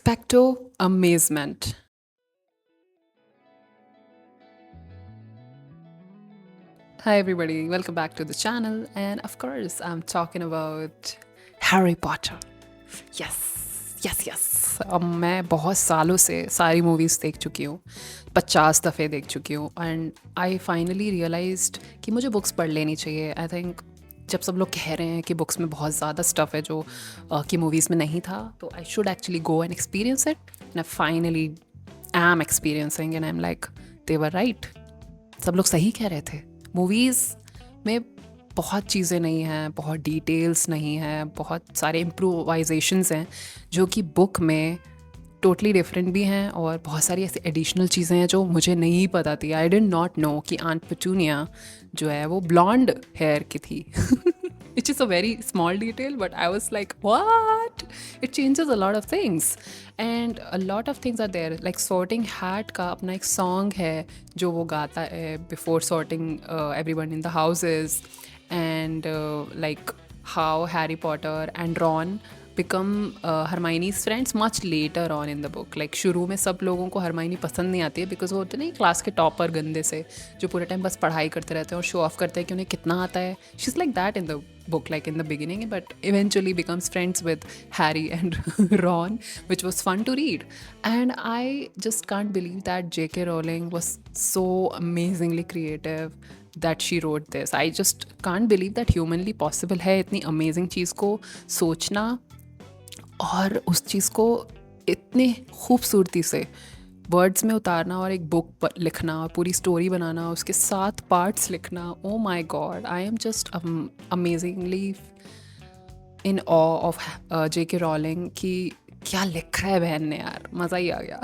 Expecto amazement. Hi, everybody. Welcome back to the channel. And of course, I'm talking about Harry Potter. Yes, yes, yes. अब मैं बहुत सालों से सारी movies देख चुकी हूँ, 50 दफ़े देख चुकी हूँ एंड आई फाइनली रियलाइज्ड कि मुझे बुक्स पढ़ लेनी चाहिए। आई थिंक जब सब लोग कह रहे हैं कि बुक्स में बहुत ज़्यादा स्टफ़ है जो कि मूवीज़ में नहीं था, तो I should actually go and experience it and I finally am experiencing and I'm like they were right. सब लोग सही कह रहे थे। मूवीज़ में बहुत चीज़ें नहीं हैं, बहुत डिटेल्स नहीं हैं, बहुत सारे इम्प्रोवाइजेशंस हैं जो कि बुक में टोटली डिफरेंट भी हैं और बहुत सारी ऐसी एडिशनल चीज़ें हैं जो मुझे नहीं पता थी। आई डिड नॉट नो कि आंट पेटूनिया जो है वो ब्लॉन्ड हेयर की थी which is a very small detail, but I was like, what? It changes a lot of things. And a lot of things are there. Like Sorting Hat का अपना एक song है जो वो गाता है before sorting everyone in the houses. And like how Harry Potter and Ron become Hermione's friends much later on in the book. Like शुरू में सब लोगों को हरमाइनी पसंद नहीं आती है बिकॉज वो होते नहीं क्लास के टॉपर गंदे से जो पूरे टाइम बस पढ़ाई करते रहते हैं और शो ऑफ करते हैं कि उन्हें कितना आता है. She is like that in the book like in the beginning, but eventually becomes friends with Harry and Ron, which was fun to read. And I just can't believe that J.K. Rowling was so amazingly creative that she wrote this. I just can't believe that humanly possible है इतनी amazing चीज़ को सोचना और उस चीज़ को इतने खूबसूरती से वर्ड्स में उतारना और एक बुक लिखना और पूरी स्टोरी बनाना, उसके 7 पार्ट्स लिखना. Oh my god, I am just amazingly in awe of J.K. Rowling कि क्या लिखा है बहन ने यार, मज़ा ही आ गया.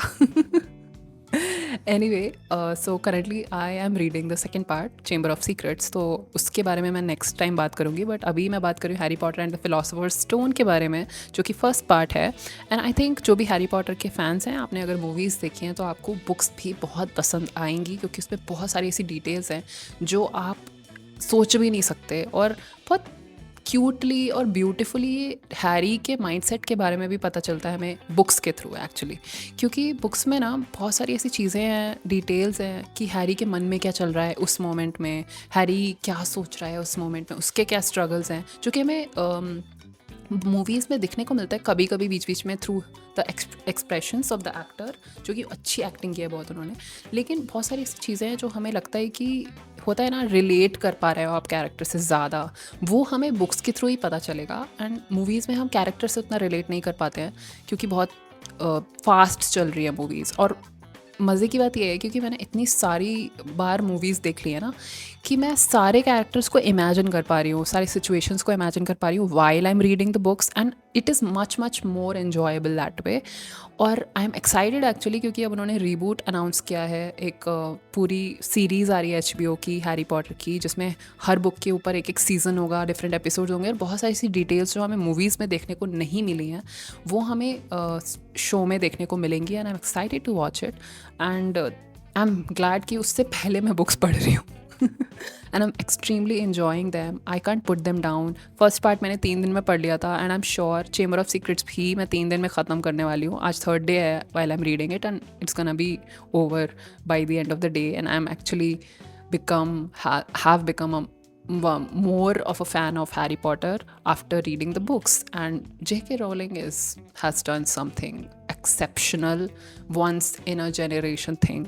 Anyway, so currently I am reading the second part, chamber of secrets. तो उसके बारे में मैं नेक्स्ट टाइम बात करूँगी, बट अभी मैं बात करूँ Harry Potter and the Philosopher's Stone के बारे में, जो कि फर्स्ट पार्ट है. एंड आई थिंक जो भी हैरी पॉटर के फैंस हैं, आपने अगर मूवीज़ देखी हैं तो आपको बुक्स भी बहुत पसंद आएंगी क्योंकि उसमें बहुत सारी ऐसी डिटेल्स हैं जो आप सोच भी नहीं सकते. और बहुत क्यूटली और ब्यूटीफुली हैरी के माइंडसेट के बारे में भी पता चलता है हमें बुक्स के थ्रू एक्चुअली, क्योंकि बुक्स में ना बहुत सारी ऐसी चीज़ें हैं, डिटेल्स हैं कि हैरी के मन में क्या चल रहा है उस मोमेंट में, हैरी क्या सोच रहा है उस मोमेंट में, उसके क्या स्ट्रगल्स हैं, जो कि हमें मूवीज़ में दिखने को मिलता है कभी कभी बीच बीच में through the expressions of the actor, जो कि अच्छी एक्टिंग की है बहुत उन्होंने. लेकिन बहुत सारी ऐसी चीज़ें हैं जो हमें लगता है कि होता है ना, रिलेट कर पा रहे हो आप कैरेक्टर से ज़्यादा, वो हमें बुक्स के थ्रू ही पता चलेगा. एंड मूवीज़ में हम कैरेक्टर से उतना रिलेट नहीं कर पाते हैं क्योंकि बहुत फास्ट चल रही है मूवीज़. और मज़े की बात यह है क्योंकि मैंने इतनी सारी बार मूवीज़ देख ली है ना कि मैं सारे कैरेक्टर्स को इमेजिन कर पा रही हूँ, सारी सिचुएशंस को इमेजिन कर पा रही हूँ while I am reading the books, and it is much more enjoyable that way. और आई एम एक्साइटेड एक्चुअली क्योंकि अब उन्होंने रीबूट अनाउंस किया है, एक पूरी सीरीज़ आ रही है HBO की हैरी पॉटर की, जिसमें हर बुक के ऊपर एक सीज़न होगा, डिफरेंट एपिसोड्स होंगे और बहुत सारी ऐसी डिटेल्स जो हमें मूवीज़ में देखने को नहीं मिली हैं वो हमें शो में देखने को मिलेंगी. And I am excited to watch it and I am glad कि उससे पहले मैं बुक्स पढ़ रही हूँ. And I am extremely enjoying them. I can't put them down. First part मैंने 3 दिन में पढ़ लिया था and I am sure Chamber of Secrets भी मैं 3 दिन में ख़त्म करने वाली हूँ. आज 3rd डे है while I am reading it and it's gonna be over by the end of the day. And I am actually have become more of a fan of Harry Potter after reading the books. And J.K. Rowling has done something exceptional, once in a generation thing,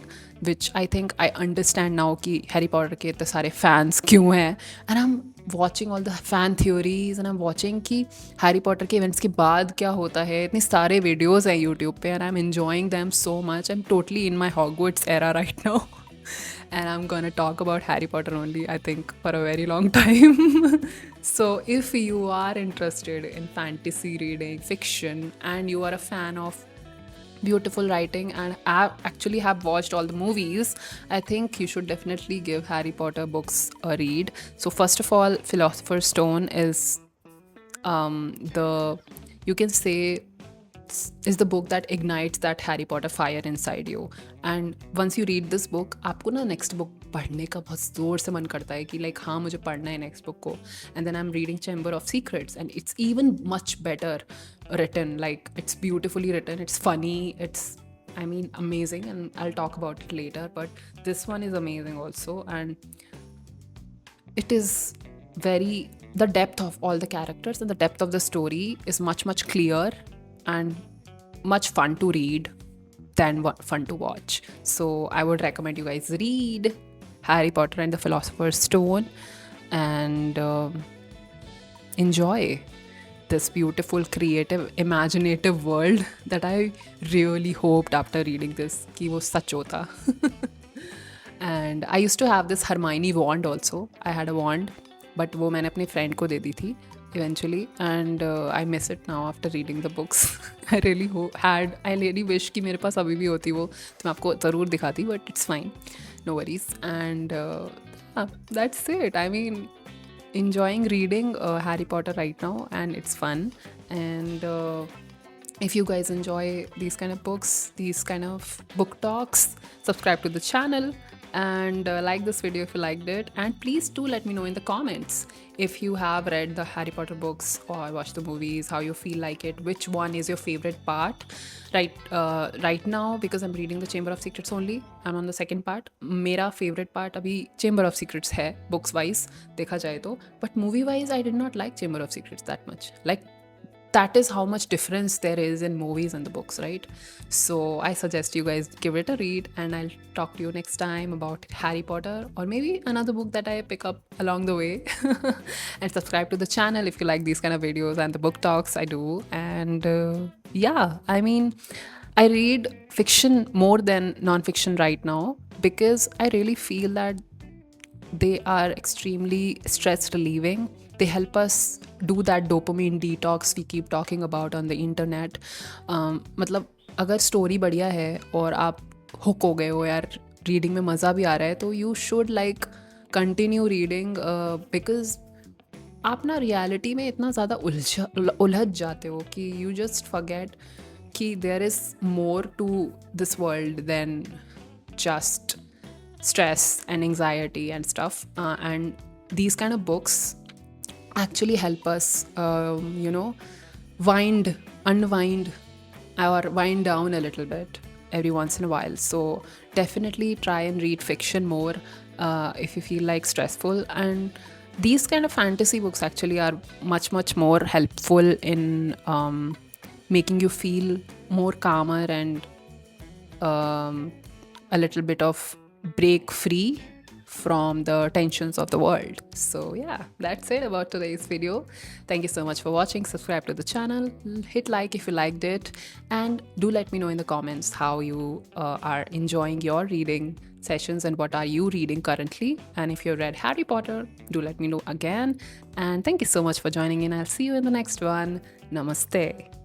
which I think I understand now कि Harry Potter के इतने सारे fans क्यों हैं. And I'm watching all the fan theories and I'm watching कि Harry Potter के events के बाद क्या होता है. इतने सारे videos हैं YouTube पे and I'm enjoying them so much. I'm totally in my Hogwarts era right now. And I'm gonna talk about Harry Potter only, I think, for a very long time. So if you are interested in fantasy reading, fiction, and you are a fan of beautiful writing and actually have watched all the movies, I think you should definitely give Harry Potter books a read. So first of all, Philosopher's Stone is the, you can say, is the book that ignites that Harry Potter fire inside you. And once you read this book, आपको ना next book पढ़ने का बहुत ज़ोर से मन करता है कि like हाँ मुझे पढ़ना है next book को. And then I'm reading Chamber of Secrets, and it's even much better written. Like it's beautifully written, it's funny, it's amazing, and I'll talk about it later. But this one is amazing also, and it is the depth of all the characters and the depth of the story is much clear and much fun to read than fun to watch. So I would recommend you guys read Harry Potter and the Philosopher's Stone and enjoy this beautiful, creative, imaginative world that I really hoped after reading this कि वो सच होता. And I used to have this Hermione wand also. I had a wand, but वो मैंने अपने friend को दे दी थी eventually, and I miss it now after reading the books. I really wish कि मेरे पास अभी भी होती वो, तो मैं आपको ज़रूर दिखाती, but it's fine, no worries. And that's it. I mean, enjoying reading Harry Potter right now, and it's fun. And if you guys enjoy these kind of books, these kind of book talks, subscribe to the channel and like this video if you liked it, and please do let me know in the comments if you have read the Harry Potter books or watched the movies, how you feel like it, which one is your favorite part. Right now, because I'm reading the Chamber of Secrets only, I'm on the second part. मेरा favorite part अभी Chamber of Secrets है books wise देखा जाए तो, but movie wise I did not like Chamber of Secrets that much. Like that is how much difference there is in movies and the books, right? So I suggest you guys give it a read, and I'll talk to you next time about Harry Potter or maybe another book that I pick up along the way. And subscribe to the channel if you like these kind of videos and the book talks I do. And yeah, I mean, I read fiction more than non-fiction right now because I really feel that they are extremely stress relieving. They help us do that dopamine detox we keep talking about on the internet. मतलब अगर story बढ़िया है और आप hook हो गए हो यार, रीडिंग में मज़ा भी आ रहा है, तो you should like continue reading because आप ना रियलिटी में इतना ज़्यादा उलझ जाते हो कि यू जस्ट फॉरगेट कि there is more to this world than just stress and anxiety and stuff, and these kind of books actually help us unwind or wind down a little bit every once in a while. So definitely try and read fiction more if you feel like stressful, and these kind of fantasy books actually are much more helpful in making you feel more calmer and a little bit of break free from the tensions of the world. So yeah, that's it about today's video. Thank you so much for watching. Subscribe to the channel, hit like if you liked it, and do let me know in the comments how you are enjoying your reading sessions and what are you reading currently. And if you read Harry Potter, do let me know again. And thank you so much for joining in. I'll see you in the next one. Namaste.